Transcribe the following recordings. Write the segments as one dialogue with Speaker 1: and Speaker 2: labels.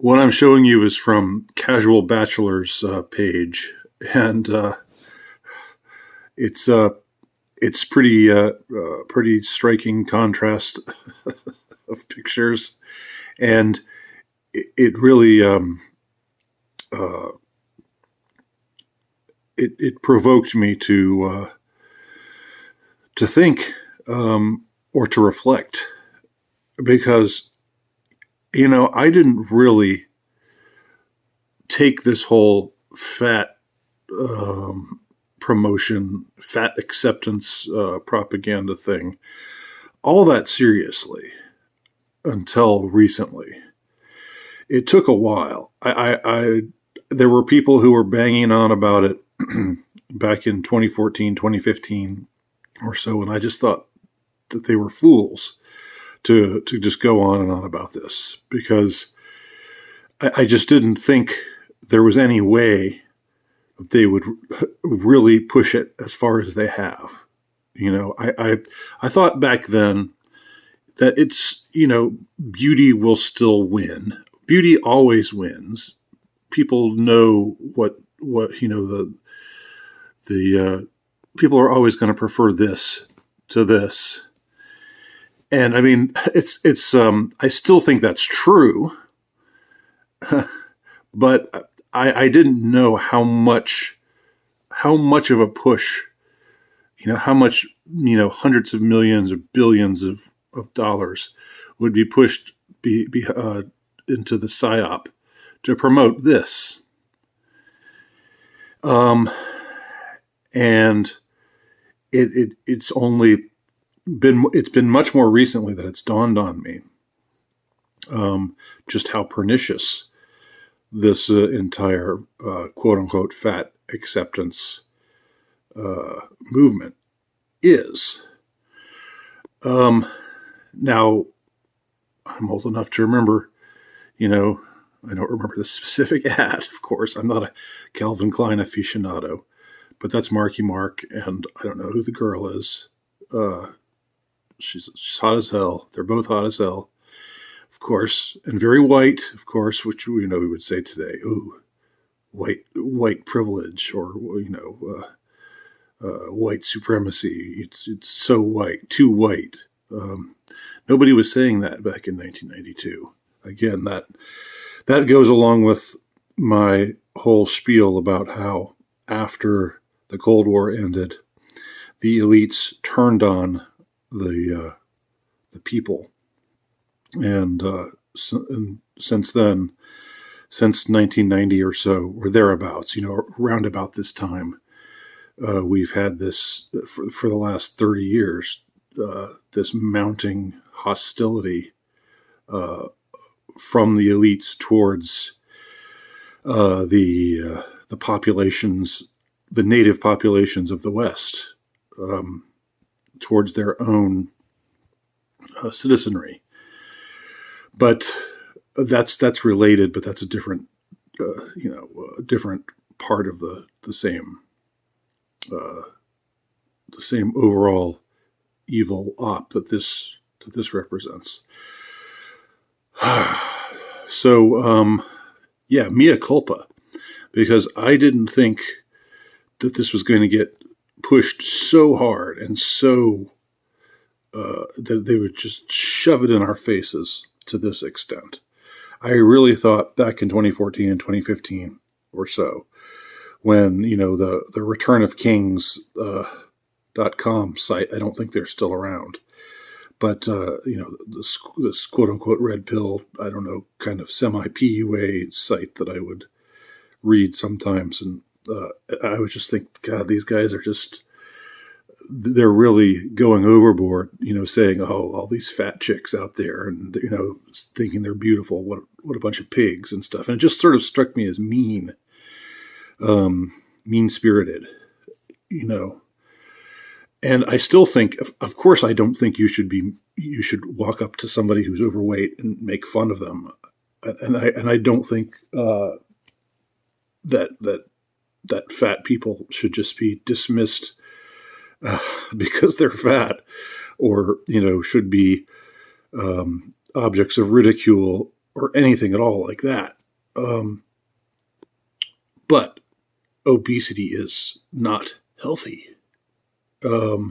Speaker 1: What I'm showing you is from Casual Bachelor's page, and it's it's pretty striking contrast of pictures, and it really uh, it provoked me to think or to reflect because I didn't really take this whole fat promotion, fat acceptance propaganda thing all that seriously until recently. It took a while. I there were people who were banging on about it back in 2014, 2015 or so, and I just thought that they were fools to just go on and on about this because I just didn't think there was any way they would really push it as far as they have. I thought back then that beauty will still win. Beauty always wins. People know the people are always going to prefer this to this. And I mean, it's I still think that's true, but I didn't know how much of a push, how much, hundreds of millions or billions of dollars would be pushed into the psyop to promote this. And it's been much more recently that it's dawned on me just how pernicious this entire quote unquote fat acceptance movement is. Now, I'm old enough to remember, I don't remember the specific ad, of course. I'm not a Calvin Klein aficionado, but that's Marky Mark, and I don't know who the girl is. She's hot as hell. They're both hot as hell, of course, and very white, of course, which we would say today. Ooh, white privilege, or white supremacy. It's so white, too white. Nobody was saying that back in 1992. Again, that goes along with my whole spiel about how after the Cold War ended, the elites turned on the people, and since then, since 1990 or so, or thereabouts, around about this time, we've had this for the last 30 years, this mounting hostility from the elites towards the populations, the native populations of the West, towards their own citizenry. But that's related, but that's a different, different part of the same overall evil op that this represents. So, mea culpa, because I didn't think that this was going to get pushed so hard and so that they would just shove it in our faces to this extent. I really thought back in 2014 and 2015 or so, when the Return of Kings .com site, I don't think they're still around, but this quote unquote red pill, I don't know, kind of semi PUA site that I would read sometimes, and I would just think, God, these guys are they're really going overboard, saying, oh, all these fat chicks out there, and thinking they're beautiful, what a bunch of pigs and stuff. And it just sort of struck me as mean spirited, and I still think, of course, I don't think you should walk up to somebody who's overweight and make fun of them. And I don't think that fat people should just be dismissed because they're fat, or should be objects of ridicule or anything at all like that. But obesity is not healthy. And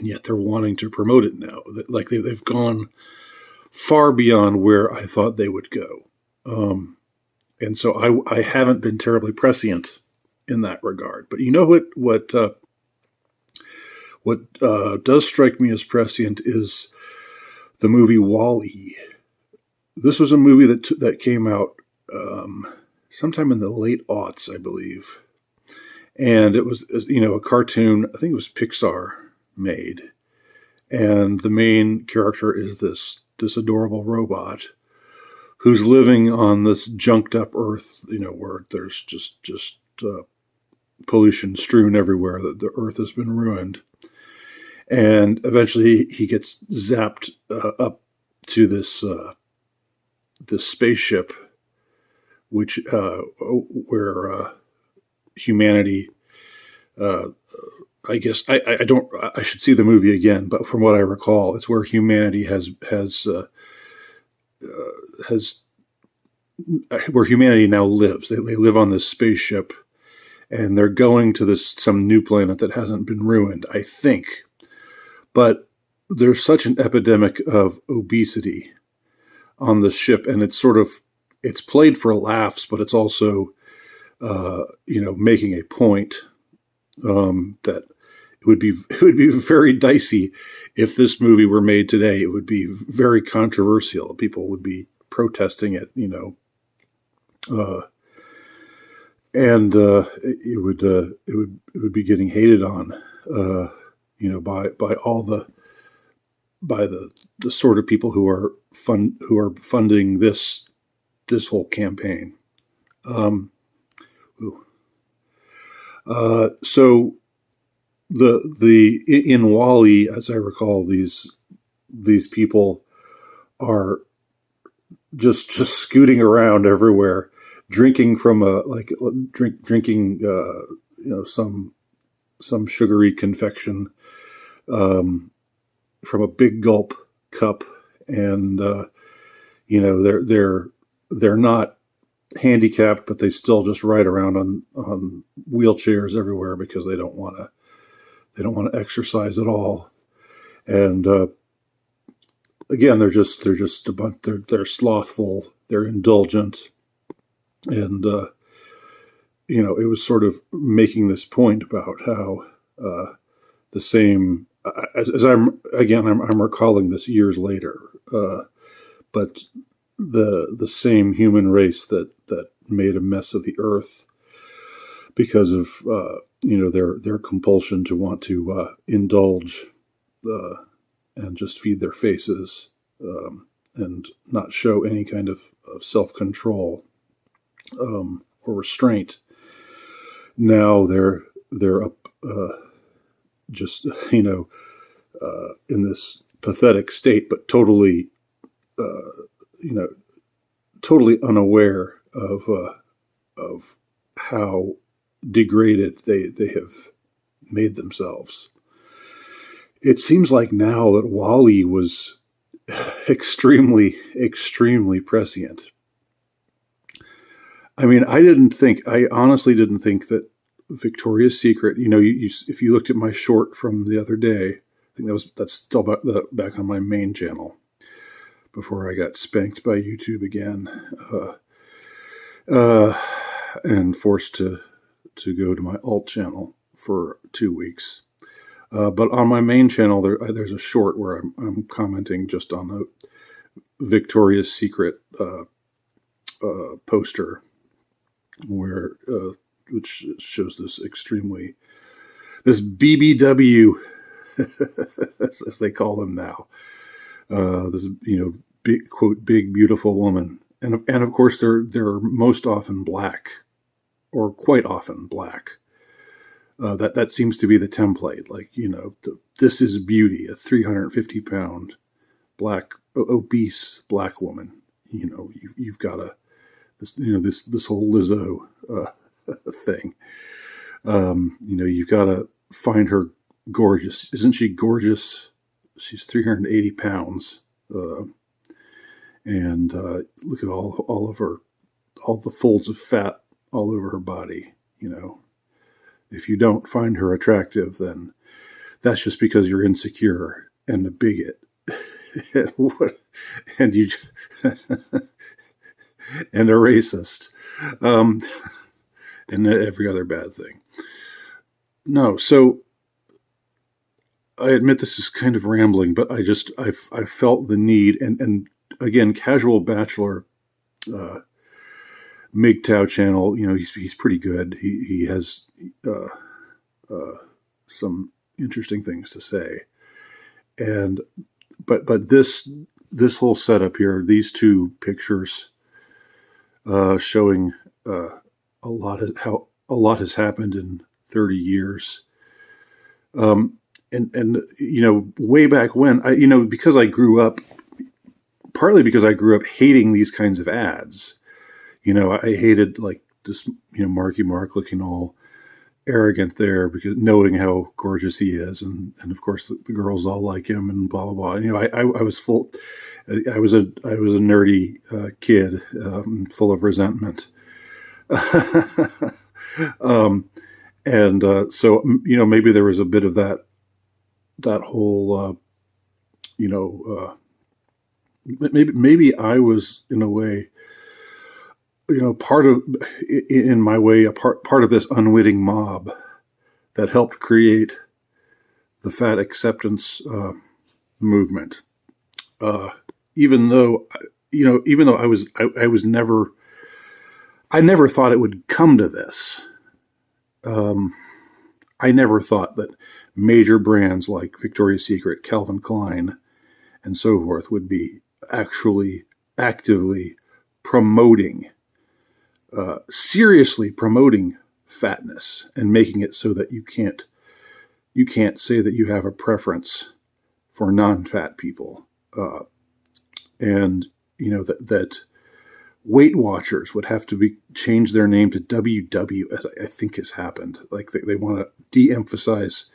Speaker 1: yet they're wanting to promote it now. Like they've gone far beyond where I thought they would go. And so I haven't been terribly prescient in that regard. But you know what does strike me as prescient is the movie WALL-E. This was a movie that came out sometime in the late aughts, I believe. And it was, a cartoon. I think it was Pixar made. And the main character is this adorable robot who's living on this junked up Earth, where there's just pollution strewn everywhere. That the Earth has been ruined. And eventually he gets zapped up to this spaceship, which where humanity. I guess I should see the movie again, but from what I recall, it's where humanity where humanity now lives. They live on this spaceship, and they're going to some new planet that hasn't been ruined, I think. But there's such an epidemic of obesity on the ship, and it's played for laughs, but it's also, making a point that it would be very dicey if this movie were made today. It would be very controversial. People would be protesting it, and it would be getting hated on, by the sort of people who are funding this whole campaign. So in WALL-E, as I recall, these people are just scooting around everywhere, drinking from drinking some sugary confection from a big gulp cup, and they're not handicapped, but they still just ride around on wheelchairs everywhere because they don't want to exercise at all. And again, they're just a bunch. They're slothful. They're indulgent, and it was sort of making this point about how the same. As I'm recalling this years later, but the same human race that made a mess of the earth because of their compulsion to want to indulge and just feed their faces and not show any kind of self-control or restraint. Now they're up just in this pathetic state, but totally totally unaware of how degraded they have made themselves. It seems like now that WALL-E was extremely, extremely prescient. I mean, I honestly didn't think that Victoria's Secret, if you looked at my short from the other day, I think that's still back on my main channel before I got spanked by YouTube again, and forced to go to my alt channel for 2 weeks. But on my main channel, there's a short where I'm commenting just on the Victoria's Secret poster, which shows this BBW, as they call them now. This big, quote, big beautiful woman, and of course they're most often black, or quite often black. That seems to be the template. Like, this is beauty, a 350-pound black, obese black woman. You've got this whole Lizzo thing. You've got to find her gorgeous. Isn't she gorgeous? She's 380 pounds. uh, and look at all of her, all the folds of fat all over her body. You know, if you don't find her attractive, then that's just because you're insecure and a bigot, and you and a racist, um, and every other bad thing. No, so I admit this is kind of rambling, but I felt the need, and again, Casual Bachelor, uh, MGTOW channel. You know, he's pretty good. He has uh, uh, some interesting things to say, and but this whole setup here, these two pictures showing how a lot has happened in 30 years. And you know, way back when, because I grew up, partly because I grew up hating these kinds of ads. You know, I hated like this, Marky Mark looking all arrogant there, because knowing how gorgeous he is, and of course the girls all like him and blah blah blah. And, I was full. I was a nerdy kid, full of resentment. And so maybe there was a bit of that whole maybe I was in a way, part of, in my way, a part of this unwitting mob that helped create the fat acceptance movement. Even though I never thought it would come to this. I never thought that major brands like Victoria's Secret, Calvin Klein, and so forth would be actually actively promoting, seriously promoting fatness and making it so that you can't say that you have a preference for non-fat people, and that Weight Watchers would have to change their name to WW, as I think has happened. Like they want to de-emphasize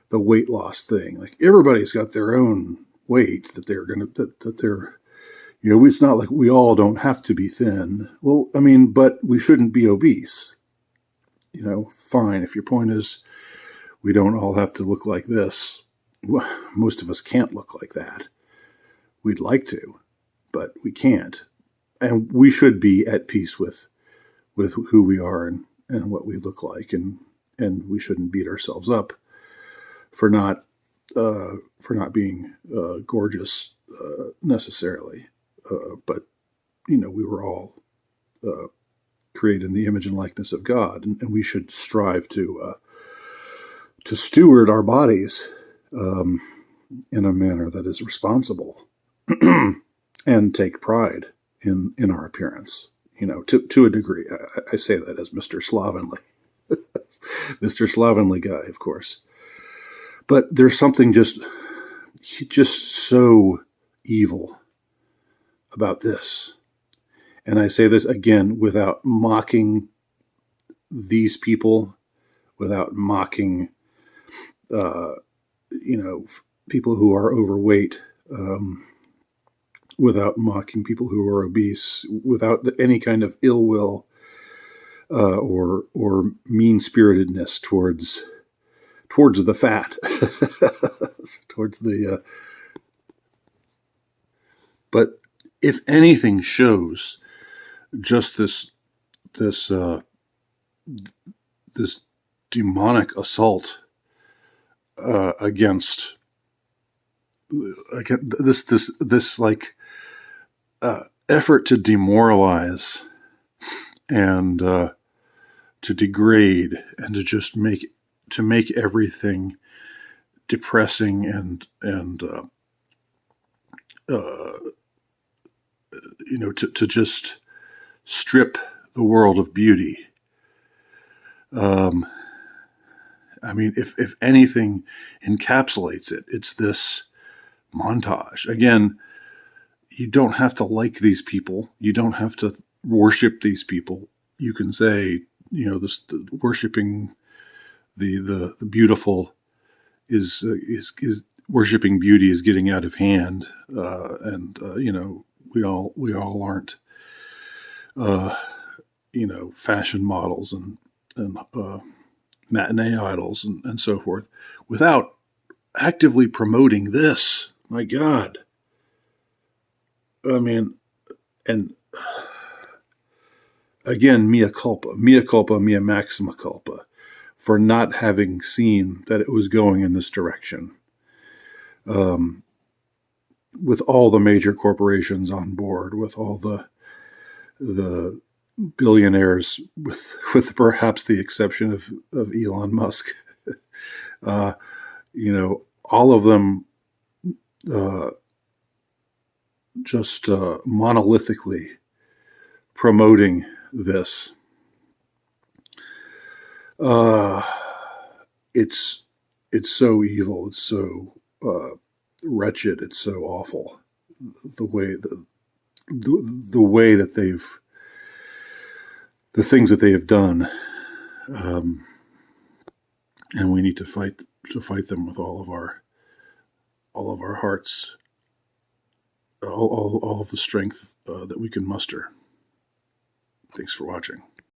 Speaker 1: the weight loss thing. Like everybody's got their own weight that they're it's not like we all don't have to be thin. Well, I mean, but we shouldn't be obese. Fine. If your point is we don't all have to look like this, well, most of us can't look like that. We'd like to, but we can't. And we should be at peace with who we are and what we look like, and we shouldn't beat ourselves up for not being gorgeous necessarily. But we were all created in the image and likeness of God, and we should strive to steward our bodies in a manner that is responsible and take pride in our appearance, to a degree. I say that as Mr. Slovenly, Mr. Slovenly guy, of course. But there's something just so evil about this. And I say this again without mocking these people, without mocking, people who are overweight, without mocking people who are obese, without any kind of ill will or mean-spiritedness towards the fat, towards the. But if anything shows just this demonic assault against this like effort to demoralize and to degrade and to just make everything depressing and to just strip the world of beauty. I mean, if anything encapsulates it, it's this montage. Again, you don't have to like these people. You don't have to worship these people. You can say, worshiping the beautiful is worshiping beauty is getting out of hand, and we all aren't fashion models and matinee idols and so forth, without actively promoting this. My God. I mean, and again, mea culpa, mea maxima culpa, for not having seen that it was going in this direction. With all the major corporations on board, with all the billionaires, with perhaps the exception of Elon Musk, all of them just monolithically promoting this. It's so evil. It's so wretched. It's so awful. The way that the things that they have done, and we need to fight them with all of our hearts, all of the strength that we can muster. Thanks for watching.